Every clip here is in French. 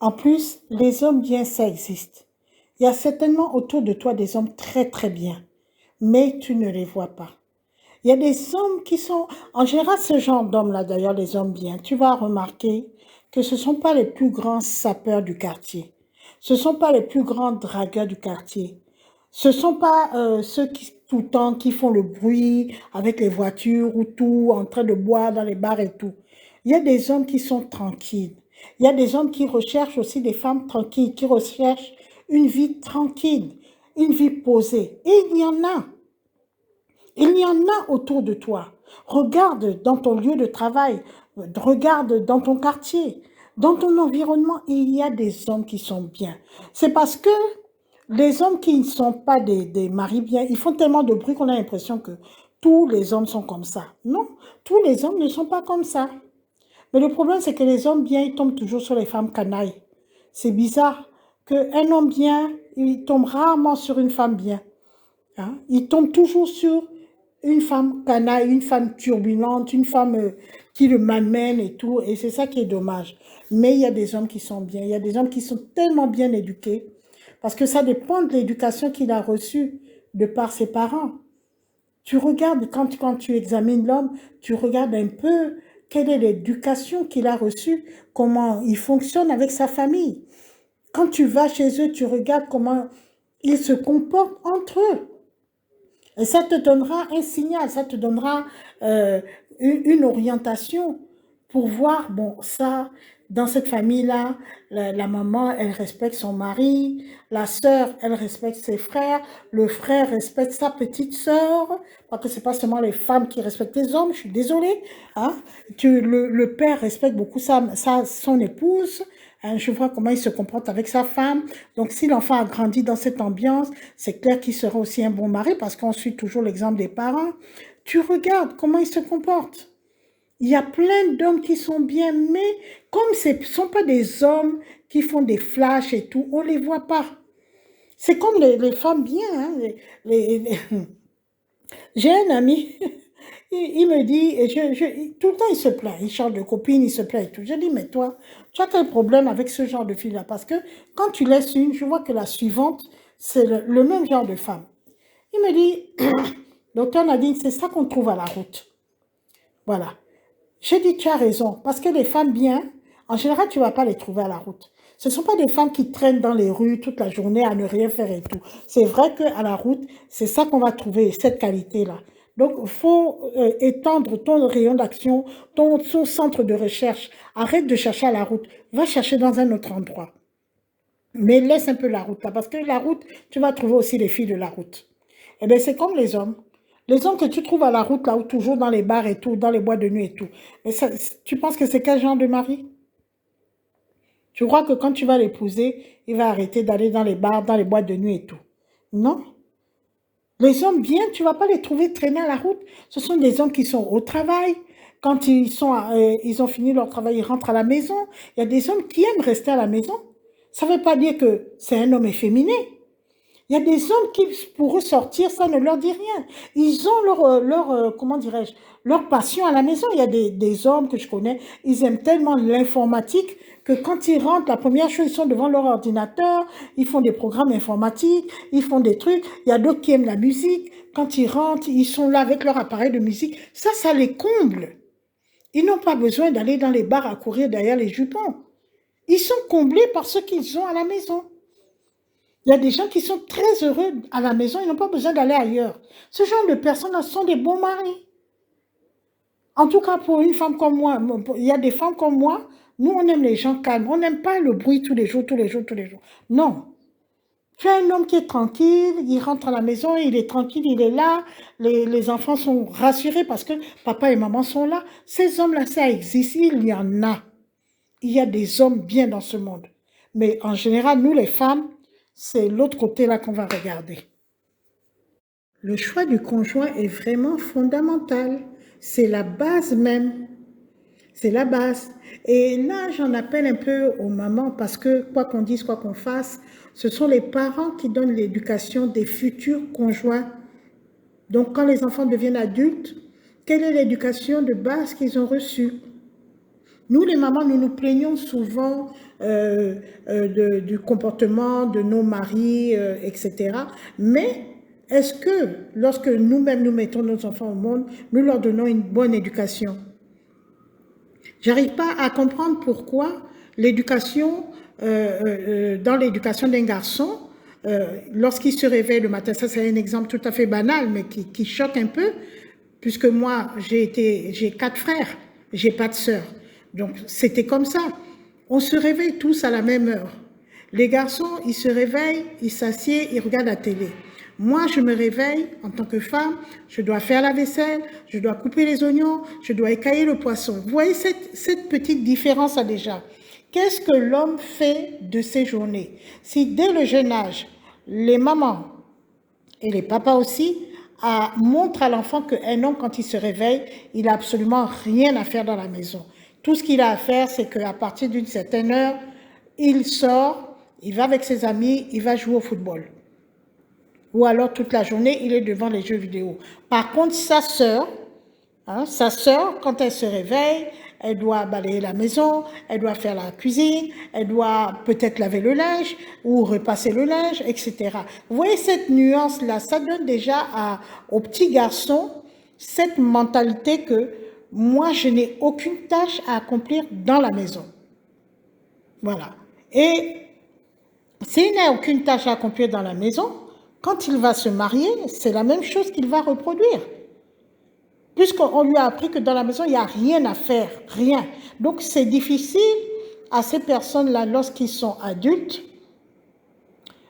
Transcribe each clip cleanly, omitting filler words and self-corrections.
En plus, les hommes bien, ça existe. Il y a certainement autour de toi des hommes très très bien, mais tu ne les vois pas. Il y a des hommes qui sont, en général, ce genre d'hommes-là, d'ailleurs, les hommes bien, tu vas remarquer que ce ne sont pas les plus grands sapeurs du quartier. Ce ne sont pas les plus grands dragueurs du quartier. Ce ne sont pas ceux qui, tout le temps, qui font le bruit avec les voitures ou tout, en train de boire dans les bars et tout. Il y a des hommes qui sont tranquilles. Il y a des hommes qui recherchent aussi des femmes tranquilles, qui recherchent une vie tranquille, une vie posée. Et il y en a. Il y en a autour de toi. Regarde dans ton lieu de travail, regarde dans ton quartier, dans ton environnement, il y a des hommes qui sont bien. C'est parce que les hommes qui ne sont pas des maris bien, ils font tellement de bruit qu'on a l'impression que tous les hommes sont comme ça. Non, tous les hommes ne sont pas comme ça. Mais le problème, c'est que les hommes bien, ils tombent toujours sur les femmes canailles. C'est bizarre qu'un homme bien, il tombe rarement sur une femme bien. Hein. Il tombe toujours sur une femme canaille, une femme turbulente, une femme qui le malmène et tout. Et c'est ça qui est dommage. Mais il y a des hommes qui sont bien. Il y a des hommes qui sont tellement bien éduqués. Parce que ça dépend de l'éducation qu'il a reçue de par ses parents. Tu regardes, quand tu examines l'homme, tu regardes un peu quelle est l'éducation qu'il a reçue, comment il fonctionne avec sa famille. Quand tu vas chez eux, tu regardes comment ils se comportent entre eux. Et ça te donnera un signal, ça te donnera euh, une orientation pour voir, bon, ça, dans cette famille-là, la maman, elle respecte son mari, la sœur, elle respecte ses frères, le frère respecte sa petite sœur, parce que c'est pas seulement les femmes qui respectent les hommes, je suis désolée, hein. Le père respecte beaucoup son épouse, hein, je vois comment il se comporte avec sa femme. Donc, si l'enfant a grandi dans cette ambiance, c'est clair qu'il sera aussi un bon mari parce qu'on suit toujours l'exemple des parents. Tu regardes comment ils se comportent. Il y a plein d'hommes qui sont bien, mais comme ce ne sont pas des hommes qui font des flashs et tout, on ne les voit pas. C'est comme les femmes bien. Hein, J'ai un ami, il me dit, et tout le temps il se plaint, il change de copine, il se plaint et tout. Je dis, mais toi, tu as quel problème avec ce genre de fille-là? Parce que quand tu laisses une, je vois que la suivante, c'est le même genre de femme. Il me dit, docteur Nadine, c'est ça qu'on trouve à la route. Voilà. J'ai dit, tu as raison, parce que les femmes bien, en général, tu ne vas pas les trouver à la route. Ce ne sont pas des femmes qui traînent dans les rues toute la journée à ne rien faire et tout. C'est vrai qu'à la route, c'est ça qu'on va trouver, cette qualité-là. Donc, il faut étendre ton rayon d'action, ton centre de recherche. Arrête de chercher à la route. Va chercher dans un autre endroit. Mais laisse un peu la route là, parce que la route, tu vas trouver aussi les filles de la route. Eh bien, c'est comme les hommes. Les hommes que tu trouves à la route, là, ou toujours dans les bars et tout, dans les boîtes de nuit et tout. Mais ça, tu penses que c'est quel genre de mari? Tu crois que quand tu vas l'épouser, il va arrêter d'aller dans les bars, dans les boîtes de nuit et tout? Non. Les hommes bien, tu ne vas pas les trouver traîner à la route. Ce sont des hommes qui sont au travail. Quand ils ont fini leur travail, ils rentrent à la maison. Il y a des hommes qui aiment rester à la maison. Ça ne veut pas dire que c'est un homme efféminé. Il y a des hommes qui, pour eux, sortir, ça ne leur dit rien. Ils ont comment dirais-je, leur passion à la maison. Il y a des hommes que je connais, ils aiment tellement l'informatique que quand ils rentrent, la première chose, ils sont devant leur ordinateur, ils font des programmes informatiques, ils font des trucs. Il y a d'autres qui aiment la musique. Quand ils rentrent, ils sont là avec leur appareil de musique. Ça les comble. Ils n'ont pas besoin d'aller dans les bars à courir derrière les jupons. Ils sont comblés par ce qu'ils ont à la maison. Il y a des gens qui sont très heureux à la maison, ils n'ont pas besoin d'aller ailleurs. Ce genre de personnes sont des bons maris. En tout cas, pour une femme comme moi, il y a des femmes comme moi, nous, on aime les gens calmes. On n'aime pas le bruit tous les jours, tous les jours, tous les jours. Non. Tu as un homme qui est tranquille, il rentre à la maison, il est tranquille, il est là, les enfants sont rassurés parce que papa et maman sont là. Ces hommes-là, ça existe, il y en a. Il y a des hommes bien dans ce monde. Mais en général, nous, les femmes, c'est l'autre côté là qu'on va regarder. Le choix du conjoint est vraiment fondamental. C'est la base même. C'est la base. Et là, j'en appelle un peu aux mamans parce que, quoi qu'on dise, quoi qu'on fasse, ce sont les parents qui donnent l'éducation des futurs conjoints. Donc, quand les enfants deviennent adultes, quelle est l'éducation de base qu'ils ont reçue? Nous, les mamans, nous nous plaignons souvent du comportement de nos maris, etc. Mais est-ce que lorsque nous-mêmes nous mettons nos enfants au monde, nous leur donnons une bonne éducation? J'arrive pas à comprendre pourquoi l'éducation, dans l'éducation d'un garçon, lorsqu'il se réveille le matin, ça c'est un exemple tout à fait banal, mais qui choque un peu, puisque moi j'ai 4 frères, j'ai pas de sœurs, donc c'était comme ça. On se réveille tous à la même heure. Les garçons, ils se réveillent, ils s'assiedent, ils regardent la télé. Moi, je me réveille en tant que femme, je dois faire la vaisselle, je dois couper les oignons, je dois écailler le poisson. Vous voyez cette petite différence-là déjà. Qu'est-ce que l'homme fait de ses journées? Si dès le jeune âge, les mamans et les papas aussi montrent à l'enfant qu'un homme, quand il se réveille, il n'a absolument rien à faire dans la maison. Tout ce qu'il a à faire, c'est qu'à partir d'une certaine heure, il sort, il va avec ses amis, il va jouer au football. Ou alors toute la journée, il est devant les jeux vidéo. Par contre, sa sœur, quand elle se réveille, elle doit balayer la maison, elle doit faire la cuisine, elle doit peut-être laver le linge ou repasser le linge, etc. Vous voyez cette nuance-là, ça donne déjà aux petits garçons cette mentalité que moi, je n'ai aucune tâche à accomplir dans la maison. Voilà. Et s'il n'a aucune tâche à accomplir dans la maison, quand il va se marier, c'est la même chose qu'il va reproduire. Puisqu'on lui a appris que dans la maison, il n'y a rien à faire, rien. Donc c'est difficile à ces personnes-là, lorsqu'ils sont adultes,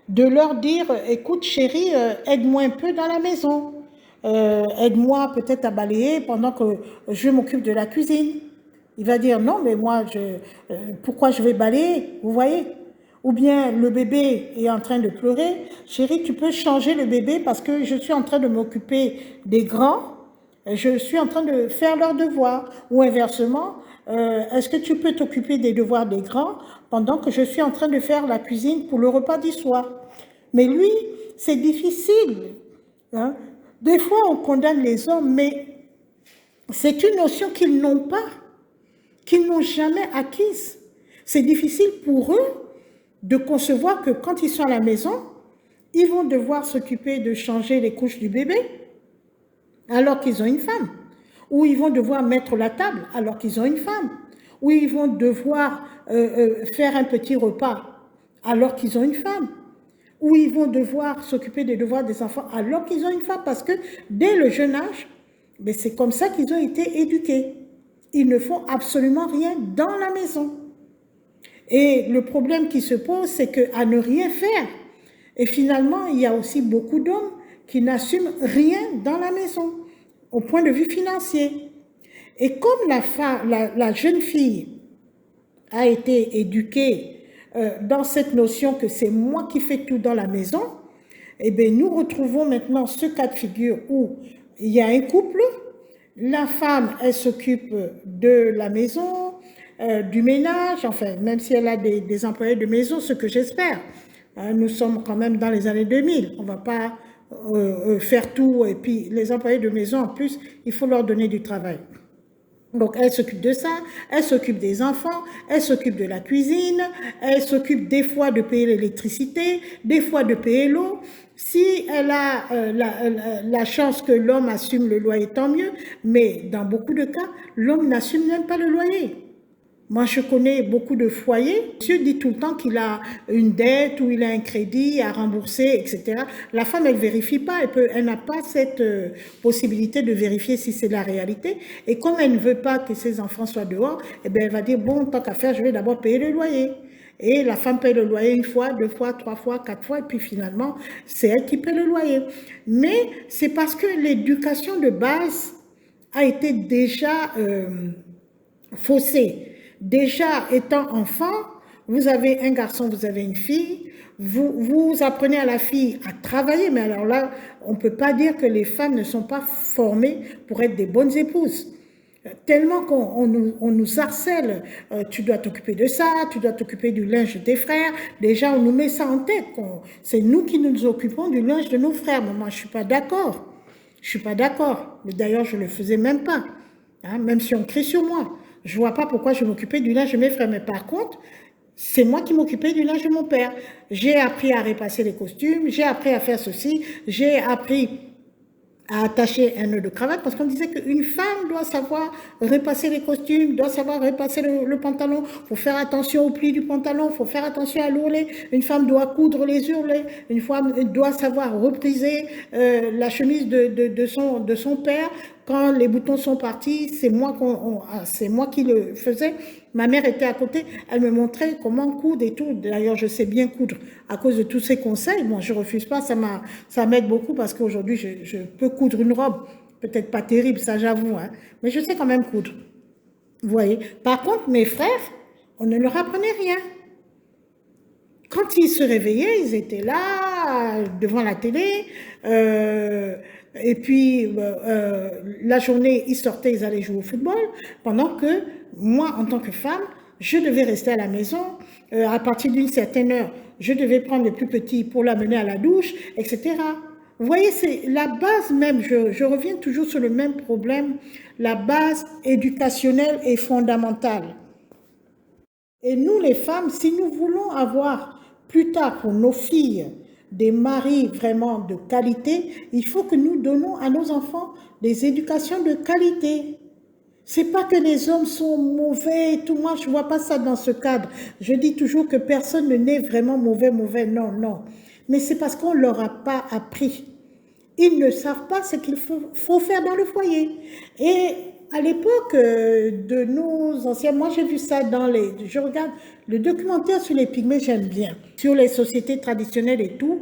de leur dire, écoute chérie, aide-moi un peu dans la maison. Aide-moi peut-être à balayer pendant que je m'occupe de la cuisine. Il va dire, non, mais moi, pourquoi je vais balayer, vous voyez? Ou bien le bébé est en train de pleurer. Chérie, tu peux changer le bébé parce que je suis en train de m'occuper des grands. Je suis en train de faire leurs devoirs. Ou inversement, est-ce que tu peux t'occuper des devoirs des grands pendant que je suis en train de faire la cuisine pour le repas du soir? Mais lui, c'est difficile. Hein? Des fois, on condamne les hommes, mais c'est une notion qu'ils n'ont pas, qu'ils n'ont jamais acquise. C'est difficile pour eux de concevoir que quand ils sont à la maison, ils vont devoir s'occuper de changer les couches du bébé alors qu'ils ont une femme, ou ils vont devoir mettre la table alors qu'ils ont une femme, ou ils vont devoir faire un petit repas alors qu'ils ont une femme, ou ils vont devoir s'occuper des devoirs des enfants alors qu'ils ont une femme, parce que dès le jeune âge, c'est comme ça qu'ils ont été éduqués. Ils ne font absolument rien dans la maison. Et le problème qui se pose, c'est qu'à ne rien faire, et finalement, il y a aussi beaucoup d'hommes qui n'assument rien dans la maison, au point de vue financier. Et comme la jeune fille a été éduquée dans cette notion que c'est moi qui fais tout dans la maison, eh bien, nous retrouvons maintenant ce cas de figure où il y a un couple, la femme, elle s'occupe de la maison, du ménage, enfin, même si elle a des employés de maison, ce que j'espère. Nous sommes quand même dans les années 2000, on ne va pas faire tout, et puis les employés de maison, en plus, il faut leur donner du travail. Donc, elle s'occupe de ça, elle s'occupe des enfants, elle s'occupe de la cuisine, elle s'occupe des fois de payer l'électricité, des fois de payer l'eau. Si elle a la chance que l'homme assume le loyer, tant mieux, mais dans beaucoup de cas, l'homme n'assume même pas le loyer. Moi, je connais beaucoup de foyers. Monsieur dit tout le temps qu'il a une dette ou il a un crédit à rembourser, etc. La femme, elle ne vérifie pas. Elle n'a pas cette possibilité de vérifier si c'est la réalité. Et comme elle ne veut pas que ses enfants soient dehors, eh bien, elle va dire, bon, tant qu'à faire, je vais d'abord payer le loyer. Et la femme paye le loyer une fois, 2 fois, 3 fois, 4 fois, et puis finalement, c'est elle qui paye le loyer. Mais c'est parce que l'éducation de base a été déjà faussée. Déjà, étant enfant, vous avez un garçon, vous avez une fille, vous apprenez à la fille à travailler, mais alors là, on ne peut pas dire que les femmes ne sont pas formées pour être des bonnes épouses. Tellement qu'on nous harcèle, tu dois t'occuper de ça, tu dois t'occuper du linge de tes frères. Déjà, on nous met ça en tête. C'est nous qui nous occupons du linge de nos frères. Mais moi, je ne suis pas d'accord. Je ne suis pas d'accord. Mais d'ailleurs, je ne le faisais même pas. Hein, même si on crie sur moi. Je ne vois pas pourquoi je m'occupais du linge de mes frères. Mais par contre, c'est moi qui m'occupais du linge de mon père. J'ai appris à repasser les costumes, j'ai appris à faire ceci, j'ai appris à attacher un nœud de cravate parce qu'on disait qu'une femme doit savoir repasser les costumes, doit savoir repasser le pantalon. Il faut faire attention au pli du pantalon, il faut faire attention à l'ourlet. Une femme doit coudre les ourlets, une femme doit savoir repriser la chemise de son père. Quand les boutons sont partis, c'est moi qui le faisais. Ma mère était à côté, elle me montrait comment coudre et tout. D'ailleurs, je sais bien coudre à cause de tous ces conseils. Bon, je ne refuse pas, ça m'aide beaucoup parce qu'aujourd'hui, je peux coudre une robe. Peut-être pas terrible, ça j'avoue, hein, mais je sais quand même coudre. Vous voyez. Par contre, mes frères, on ne leur apprenait rien. Quand ils se réveillaient, ils étaient là, devant la télé, et puis la journée, ils sortaient, ils allaient jouer au football, pendant que moi, en tant que femme, je devais rester à la maison. À partir d'une certaine heure, je devais prendre le plus petit pour l'amener à la douche, etc. Vous voyez, c'est la base même, je reviens toujours sur le même problème, la base éducationnelle est fondamentale. Et nous, les femmes, si nous voulons avoir plus tard pour nos filles des maris vraiment de qualité, il faut que nous donnons à nos enfants des éducations de qualité. C'est pas que les hommes sont mauvais et tout. Moi, je vois pas ça dans ce cadre. Je dis toujours que personne ne naît vraiment mauvais, mauvais. Non, non. Mais c'est parce qu'on leur a pas appris. Ils ne savent pas ce qu'il faut faire dans le foyer. Et à l'époque de nos anciens, moi j'ai vu ça je regarde le documentaire sur les pygmées, j'aime bien, sur les sociétés traditionnelles et tout.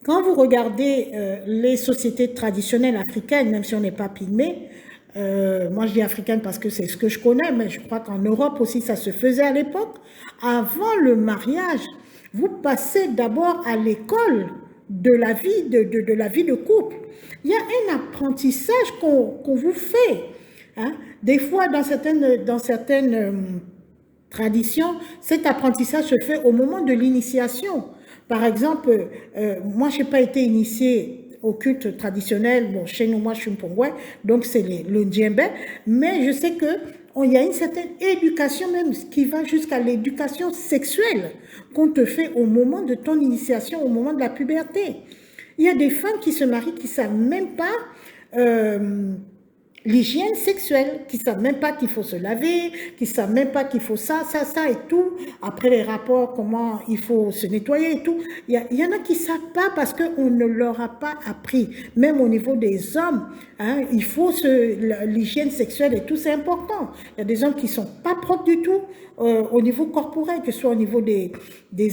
Quand vous regardez les sociétés traditionnelles africaines, même si on n'est pas pygmée, moi je dis africaine parce que c'est ce que je connais, mais je crois qu'en Europe aussi ça se faisait à l'époque. Avant le mariage, vous passez d'abord à l'école de la vie de la vie de couple. Il y a un apprentissage qu'on vous fait. Hein. Des fois, dans certaines traditions, cet apprentissage se fait au moment de l'initiation. Par exemple, moi, je n'ai pas été initiée au culte traditionnel. Bon, chez nous, moi, je suis Mpongwe, donc c'est le djembe. Mais je sais qu'il y a une certaine éducation même qui va jusqu'à l'éducation sexuelle qu'on te fait au moment de ton initiation, au moment de la puberté. Il y a des femmes qui se marient qui ne savent même pas l'hygiène sexuelle, qui ne savent même pas qu'il faut se laver, qui ne savent même pas qu'il faut ça et tout. Après les rapports, comment il faut se nettoyer et tout. Il y en a qui ne savent pas parce qu'on ne leur a pas appris. Même au niveau des hommes, hein, il faut l'hygiène sexuelle et tout, c'est important. Il y a des hommes qui ne sont pas propres du tout au niveau corporel, que ce soit au niveau des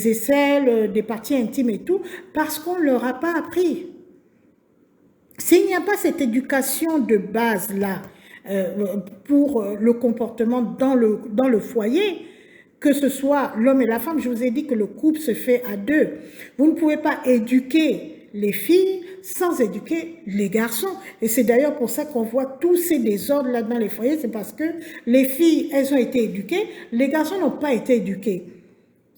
aisselles, des parties intimes et tout, parce qu'on ne leur a pas appris. S'il n'y a pas cette éducation de base-là pour le comportement dans le foyer, que ce soit l'homme et la femme, je vous ai dit que le couple se fait à deux. Vous ne pouvez pas éduquer les filles sans éduquer les garçons. Et c'est d'ailleurs pour ça qu'on voit tous ces désordres là dans les foyers, c'est parce que les filles, elles ont été éduquées, les garçons n'ont pas été éduqués.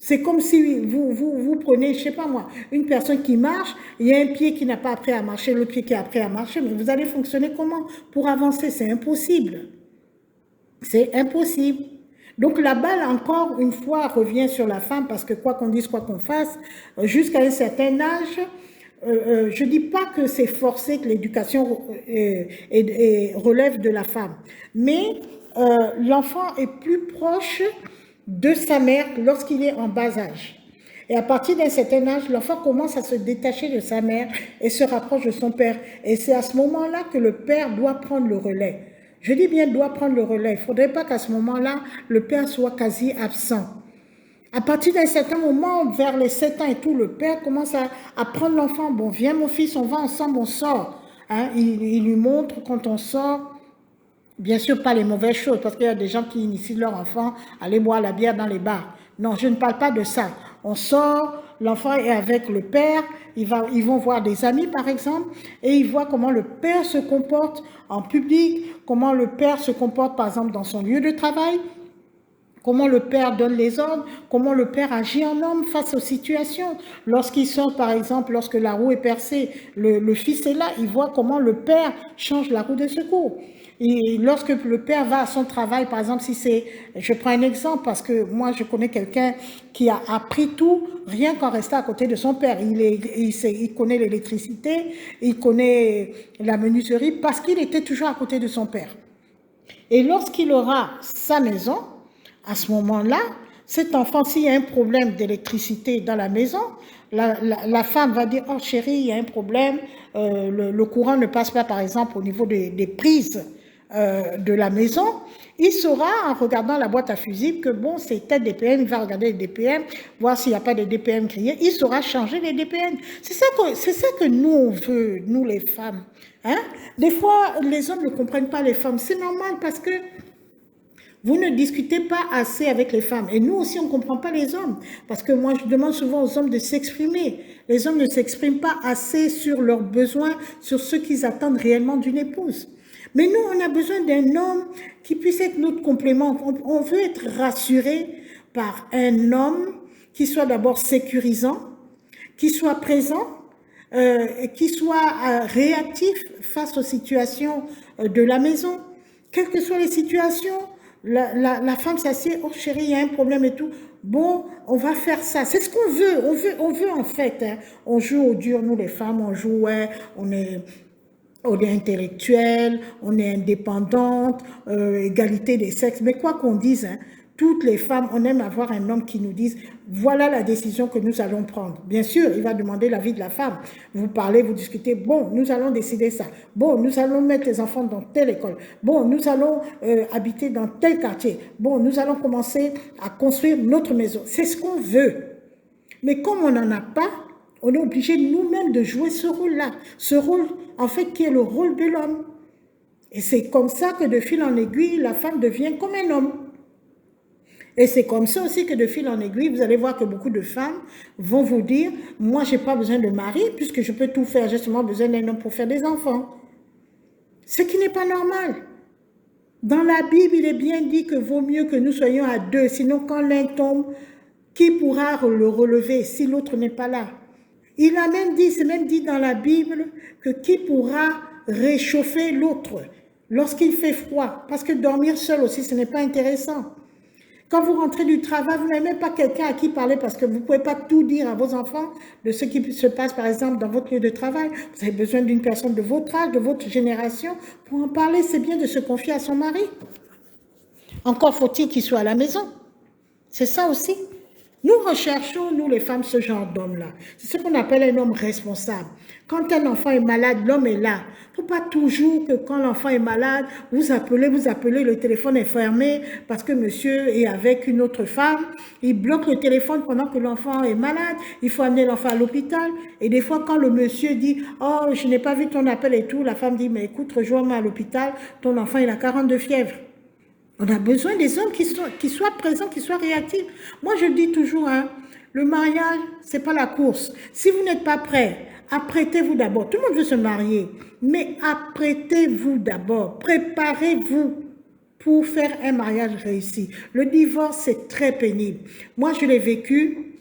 C'est comme si vous prenez, je ne sais pas moi, une personne qui marche, il y a un pied qui n'a pas appris à marcher, l'autre pied qui a appris à marcher, mais vous allez fonctionner comment pour avancer? C'est impossible. C'est impossible. Donc la balle, encore une fois, revient sur la femme, parce que quoi qu'on dise, quoi qu'on fasse, jusqu'à un certain âge, je ne dis pas que c'est forcé que l'éducation relève de la femme, mais l'enfant est plus proche de sa mère lorsqu'il est en bas âge. Et à partir d'un certain âge, l'enfant commence à se détacher de sa mère et se rapproche de son père. Et c'est à ce moment-là que le père doit prendre le relais. Je dis bien doit prendre le relais. Il ne faudrait pas qu'à ce moment-là, le père soit quasi absent. À partir d'un certain moment, vers les 7 ans et tout, le père commence à prendre l'enfant. Bon, viens mon fils, on va ensemble, on sort. Hein, il lui montre quand on sort. Bien sûr, pas les mauvaises choses, parce qu'il y a des gens qui initient leur enfant à aller boire la bière dans les bars. Non, je ne parle pas de ça. On sort, l'enfant est avec le père, ils vont voir des amis par exemple, et ils voient comment le père se comporte en public, comment le père se comporte par exemple dans son lieu de travail, Comment le père donne les ordres, comment le père agit en homme face aux situations. Lorsqu'il sort, par exemple, lorsque la roue est percée, le fils est là, il voit comment le père change la roue de secours. Et lorsque le père va à son travail, par exemple, si c'est, je prends un exemple parce que moi je connais quelqu'un qui a appris tout rien qu'en restant à côté de son père. Il connaît l'électricité, il connaît la menuiserie parce qu'il était toujours à côté de son père. Et lorsqu'il aura sa maison, à ce moment-là, cet enfant, s'il y a un problème d'électricité dans la maison, la femme va dire, oh chérie, il y a un problème, le courant ne passe pas, par exemple, au niveau des prises de la maison. Il saura, en regardant la boîte à fusibles, que bon, c'est tel DPM, il va regarder les DPM, voir s'il n'y a pas de DPM grillés, il saura changer les DPM. C'est ça que nous, on veut, nous les femmes. Hein? Des fois, les hommes ne comprennent pas les femmes. C'est normal parce que vous ne discutez pas assez avec les femmes. Et nous aussi, on ne comprend pas les hommes. Parce que moi, je demande souvent aux hommes de s'exprimer. Les hommes ne s'expriment pas assez sur leurs besoins, sur ce qu'ils attendent réellement d'une épouse. Mais nous, on a besoin d'un homme qui puisse être notre complément. On veut être rassuré par un homme qui soit d'abord sécurisant, qui soit présent, qui soit réactif face aux situations de la maison. Quelles que soient les situations, la femme s'assied, oh chérie, il y a un problème et tout. Bon, on va faire ça. C'est ce qu'on veut. On veut en fait. Hein. On joue au dur, nous les femmes, on joue, ouais, on est intellectuelle, on est indépendante, égalité des sexes. Mais quoi qu'on dise, hein, toutes les femmes, on aime avoir un homme qui nous dise, voilà la décision que nous allons prendre. Bien sûr, il va demander l'avis de la femme. Vous parlez, vous discutez, bon, nous allons décider ça. Bon, nous allons mettre les enfants dans telle école. Bon, nous allons habiter dans tel quartier. Bon, nous allons commencer à construire notre maison. C'est ce qu'on veut. Mais comme on n'en a pas, on est obligé nous-mêmes de jouer ce rôle-là. Ce rôle, en fait, qui est le rôle de l'homme. Et c'est comme ça que de fil en aiguille, la femme devient comme un homme. Et c'est comme ça aussi que de fil en aiguille, vous allez voir que beaucoup de femmes vont vous dire, moi, je n'ai pas besoin de mari puisque je peux tout faire. J'ai seulement besoin d'un homme pour faire des enfants. Ce qui n'est pas normal. Dans la Bible, il est bien dit que vaut mieux que nous soyons à deux. Sinon, quand l'un tombe, qui pourra le relever si l'autre n'est pas là? Il a même dit, c'est même dit dans la Bible, que qui pourra réchauffer l'autre lorsqu'il fait froid? Parce que dormir seul aussi, ce n'est pas intéressant. Quand vous rentrez du travail, vous n'avez même pas quelqu'un à qui parler parce que vous ne pouvez pas tout dire à vos enfants de ce qui se passe, par exemple, dans votre lieu de travail. Vous avez besoin d'une personne de votre âge, de votre génération. Pour en parler, c'est bien de se confier à son mari. Encore faut-il qu'il soit à la maison. C'est ça aussi. Nous recherchons, nous les femmes, ce genre d'homme-là. C'est ce qu'on appelle un homme responsable. Quand un enfant est malade, l'homme est là. Il ne faut pas toujours que quand l'enfant est malade, vous appelez, le téléphone est fermé parce que monsieur est avec une autre femme. Il bloque le téléphone pendant que l'enfant est malade. Il faut amener l'enfant à l'hôpital. Et des fois, quand le monsieur dit « Oh, je n'ai pas vu ton appel et tout », la femme dit « Mais écoute, rejoins-moi à l'hôpital, ton enfant il a 42 fièvres ». On a besoin des hommes qui soient présents, qui soient réactifs. Moi, je dis toujours, hein, le mariage, ce n'est pas la course. Si vous n'êtes pas prêt, apprêtez-vous d'abord. Tout le monde veut se marier, mais apprêtez-vous d'abord. Préparez-vous pour faire un mariage réussi. Le divorce, c'est très pénible. Moi, je l'ai vécu.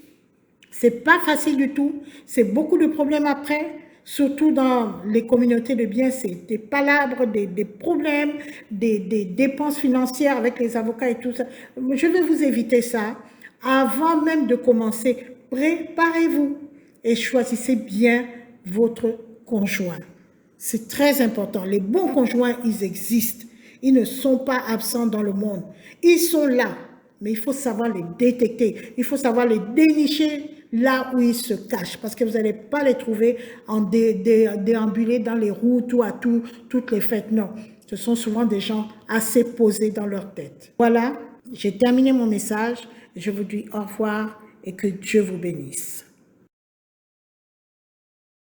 C'est pas facile du tout. C'est beaucoup de problèmes après. Surtout dans les communautés de biens, c'est des palabres, des problèmes, des dépenses financières avec les avocats et tout ça. Je vais vous éviter ça. Avant même de commencer, préparez-vous et choisissez bien votre conjoint. C'est très important. Les bons conjoints, ils existent. Ils ne sont pas absents dans le monde. Ils sont là, mais il faut savoir les détecter. Il faut savoir les dénicher là où ils se cachent, parce que vous n'allez pas les trouver en déambuler dans les routes ou à toutes les fêtes. Non, ce sont souvent des gens assez posés dans leur tête. Voilà, j'ai terminé mon message. Je vous dis au revoir et que Dieu vous bénisse.